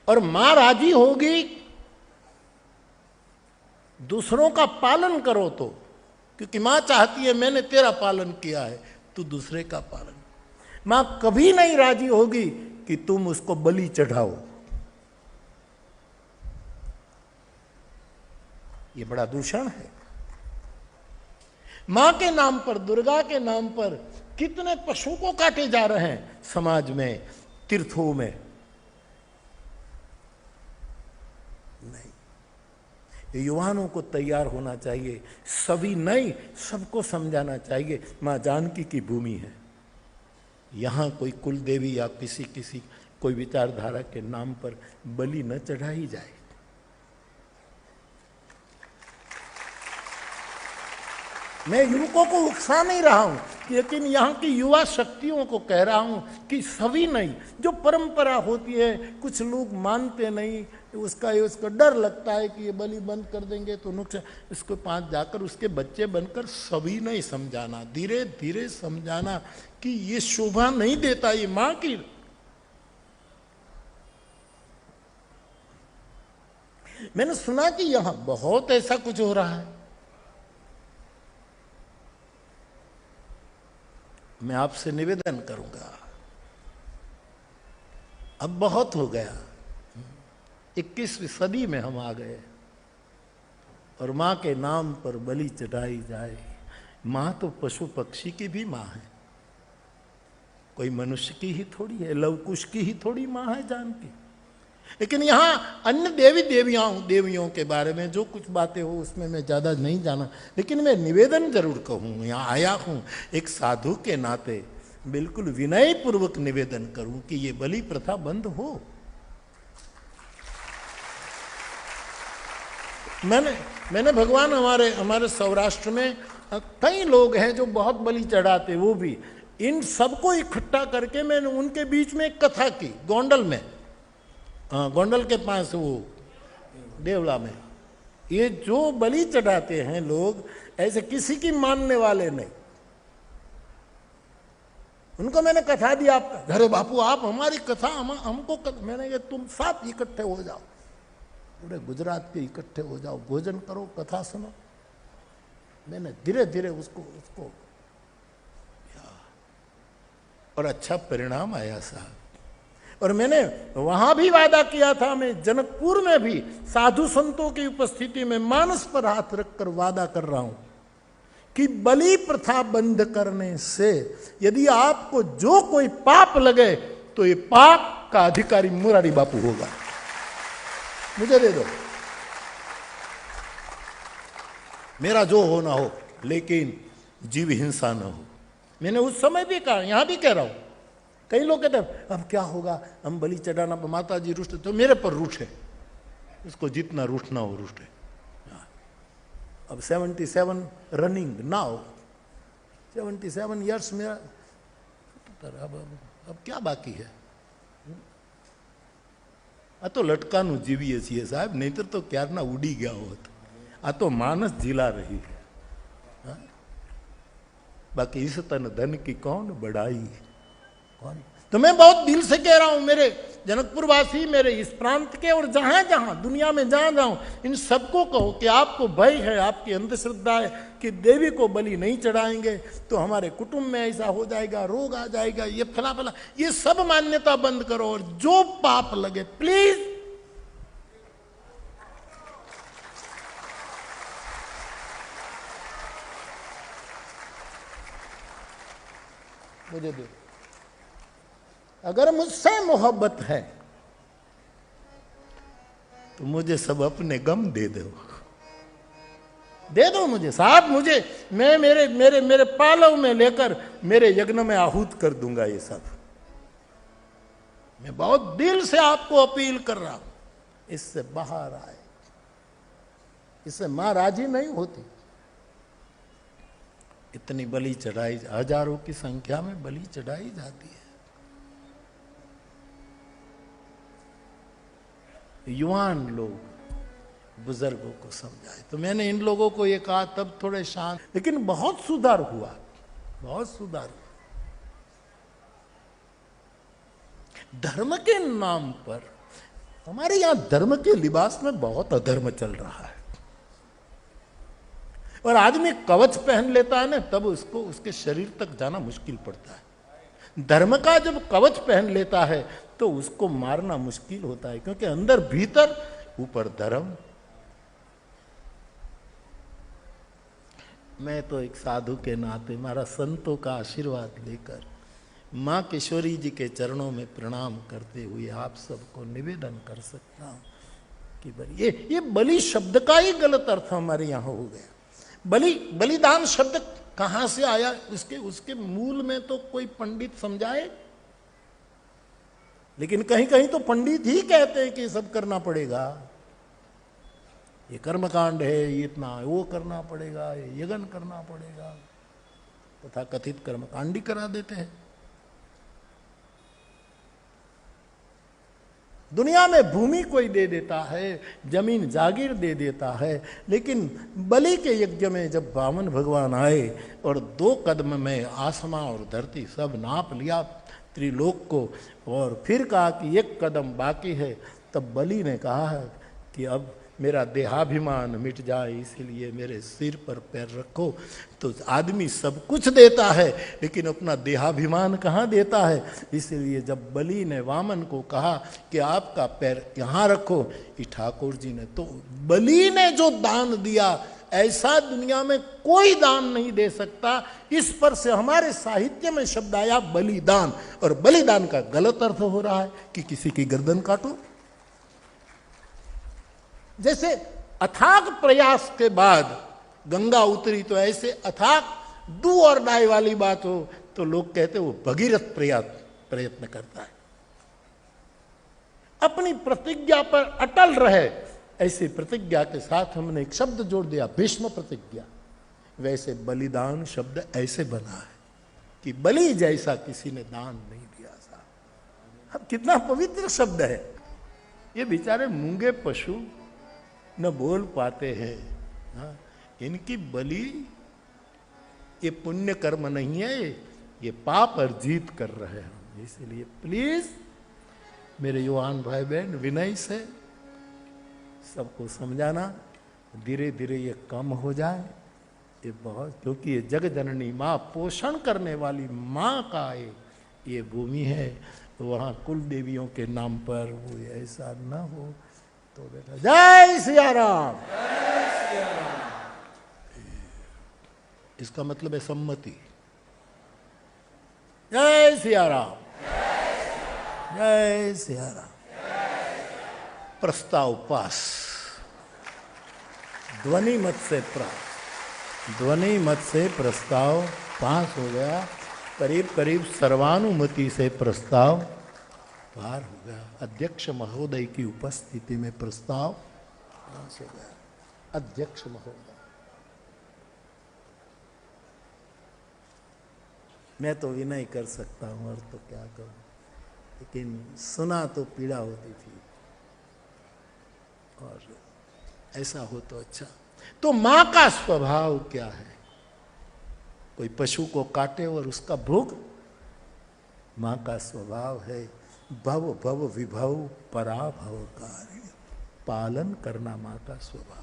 और मां राजी होगी, दूसरों का पालन करो तो, क्योंकि मां चाहती है मैंने तेरा पालन किया है, तू दूसरे का पालन। मां कभी नहीं राजी होगी कि तुम उसको बलि चढ़ाओ। ये बड़ा दूषण है। मां के नाम पर, दुर्गा के नाम पर कितने पशु को काटे जा रहे हैं समाज में, तीर्थों में। नहीं, युवाओं को तैयार होना चाहिए, सभी नहीं सबको समझाना चाहिए मां जानकी की भूमि है, यहां कोई कुल देवी या किसी कोई विचारधारा के नाम पर बलि न चढ़ाई जाए। मैं युवकों को उकसा नहीं रहा हूं, लेकिन यहाँ की युवा शक्तियों को कह रहा हूं कि सभी नहीं, जो परंपरा होती है कुछ लोग मानते नहीं, उसका डर लगता है कि ये बलि बंद कर देंगे तो नुकसान, इसको पास जाकर उसके बच्चे बनकर सभी नहीं समझाना, धीरे धीरे समझाना कि ये शोभा नहीं देता, ये मां की। मैंने सुना कि यहां बहुत ऐसा कुछ हो रहा है। मैं आपसे निवेदन करूंगा, अब बहुत हो गया, 21वीं सदी में हम आ गए और मां के नाम पर बलि चढ़ाई जाए। मां तो पशु पक्षी की भी मां है, कोई मनुष्य की ही थोड़ी है, लवकुश की ही थोड़ी मां है जानकी। लेकिन यहां अन्य देवियों के बारे में जो कुछ बातें हो उसमें मैं ज्यादा नहीं जाना, लेकिन मैं निवेदन जरूर कहूं, यहां आया हूं एक साधु के नाते बिल्कुल विनय पूर्वक निवेदन करूं कि ये बलि प्रथा बंद हो। मैंने भगवान, हमारे सौराष्ट्र में कई लोग हैं जो बहुत बलि चढ़ाते, वो भी इन सबको इकट्ठा करके मैंने उनके बीच में एक कथा की गोंडल में, गोंडल के पास वो देवला में। ये जो बलि चढ़ाते हैं लोग, ऐसे किसी की मानने वाले नहीं, उनको मैंने कथा दी, आप घरे बापू आप हमारी कथा हमको मैंने कहा तुम सब इकट्ठे हो जाओ, पूरे गुजरात के इकट्ठे हो जाओ, भोजन करो, कथा सुनो। मैंने धीरे धीरे उसको और अच्छा परिणाम आया साहब। और मैंने वहां भी वादा किया था, मैं जनकपुर में भी साधु संतों की उपस्थिति में मानस पर हाथ रखकर वादा कर रहा हूं कि बलि प्रथा बंद करने से यदि आपको जो कोई पाप लगे तो ये पाप का अधिकारी मुरारी बापू होगा। मुझे दे दो, मेरा जो हो ना हो, लेकिन जीव हिंसा ना हो। मैंने उस समय भी कहा, यहां भी कह रहा हूं। कई लोग कहते हैं अब क्या होगा, हम बलि चढ़ाना पर माता जी रुष्ट, तो मेरे पर रूठे, उसको जितना रूठना हो रूठे। अब 77 रनिंग नाउ, 77 ईयर्स में अब क्या बाकी है? आ तो लटकानु जीवीए छे साहब, नहींतर तो क्याરના उड़ी गया होत। आ तो मानस झीला रही है। बाकी इस तन धन की कौन बढ़ाई। तो मैं बहुत दिल से कह रहा हूं, मेरे जनकपुर वासी, मेरे इस प्रांत के और जहां जहां दुनिया में जहां जाऊं, इन सबको कहो कि आपको भय है, आपकी अंधश्रद्धा है कि देवी को बलि नहीं चढ़ाएंगे तो हमारे कुटुंब में ऐसा हो जाएगा, रोग आ जाएगा, ये फला, ये सब मान्यता बंद करो और जो पाप लगे प्लीज मुझे दे। अगर मुझसे मोहब्बत है तो मुझे सब अपने गम दे दो मुझे साहब, मुझे मैं मेरे पालव में लेकर मेरे यज्ञ में आहूत कर दूंगा ये सब। मैं बहुत दिल से आपको अपील कर रहा हूं, इससे बाहर आए, इससे मां राजी नहीं होती। इतनी बलि चढ़ाई, हजारों की संख्या में बलि चढ़ाई जाती है। युवान लोग बुजुर्गों को समझाए, तो मैंने इन लोगों को ये कहा, तब थोड़े शांत, लेकिन बहुत सुधार हुआ, बहुत सुधार हुआ। धर्म के नाम पर हमारे यहां धर्म के लिबास में बहुत अधर्म चल रहा है, और आदमी कवच पहन लेता है ना, तब उसको उसके शरीर तक जाना मुश्किल पड़ता है। धर्म का जब कवच पहन लेता है तो उसको मारना मुश्किल होता है, क्योंकि अंदर भीतर, ऊपर धर्म। मैं तो एक साधु के नाते, मारा संतों का आशीर्वाद लेकर माँ किशोरी जी के चरणों में प्रणाम करते हुए आप सबको निवेदन कर सकता हूँ कि बलि, ये बलि शब्द का ही गलत अर्थ हमारे यहाँ हो गया। बलिदान शब्द कहाँ से आया, उसके मूल में तो कोई पंडित समझाए, लेकिन कहीं कहीं तो पंडित ही कहते हैं कि सब करना पड़ेगा, ये कर्मकांड है, ये इतना वो करना पड़ेगा, ये यज्ञ करना पड़ेगा, तथा कथित कर्मकांड ही करा देते हैं। दुनिया में भूमि कोई दे देता है, जमीन जागीर दे देता है, लेकिन बलि के यज्ञ में जब वामन भगवान आए और 2 कदम में आसमां और धरती सब नाप लिया त्रिलोक को, और फिर कहा कि 1 कदम बाकी है, तब बलि ने कहा है कि अब मेरा देहाभिमान मिट जाए, इसीलिए मेरे सिर पर पैर रखो। तो आदमी सब कुछ देता है, लेकिन अपना देहाभिमान कहाँ देता है। इसलिए जब बलि ने वामन को कहा कि आपका पैर यहाँ रखो, कि ठाकुर जी ने, तो बलि ने जो दान दिया, ऐसा दुनिया में कोई दान नहीं दे सकता। इस पर से हमारे साहित्य में शब्द आया बलिदान, और बलिदान का गलत अर्थ हो रहा है कि किसी की गर्दन काटो। जैसे अथाक प्रयास के बाद गंगा उतरी, तो ऐसे अथाक डू और डाई वाली बात हो तो लोग कहते वो भगीरथ प्रयत्न करता है। अपनी प्रतिज्ञा पर अटल रहे, ऐसी प्रतिज्ञा के साथ हमने एक शब्द जोड़ दिया, भीष्म प्रतिज्ञा। वैसे बलिदान शब्द ऐसे बना है कि बलि जैसा किसी ने दान नहीं दिया था। अब कितना पवित्र शब्द है। ये बेचारे मूंगे पशु न बोल पाते हैं, हाँ, इनकी बलि ये पुण्य कर्म नहीं है, ये पाप अर्जित कर रहे हैं। इसलिए प्लीज मेरे युवान भाई बहन, विनय से सबको समझाना, धीरे धीरे ये कम हो जाए। ये बहुत, क्योंकि ये जग जननी माँ, पोषण करने वाली माँ का ये भूमि है, तो वहाँ कुल देवियों के नाम पर वो ऐसा न हो। तो बेटा जय सिया राम, इसका मतलब है सम्मति। जय सिया राम, जय सिया राम। प्रस्ताव पास, ध्वनि मत से प्रस्ताव पास हो गया। करीब करीब सर्वानुमति से प्रस्ताव पार हो गया। अध्यक्ष महोदय की उपस्थिति में प्रस्ताव पास हो गया। अध्यक्ष महोदय, मैं तो विनय कर सकता हूं और तो क्या करूं, लेकिन सुना तो पीड़ा होती थी, और ऐसा हो तो अच्छा। तो मां का स्वभाव क्या है? कोई पशु को काटे और उसका भोग, मां का स्वभाव है भव भव विभव पराभवकारी, पालन करना मां का स्वभाव।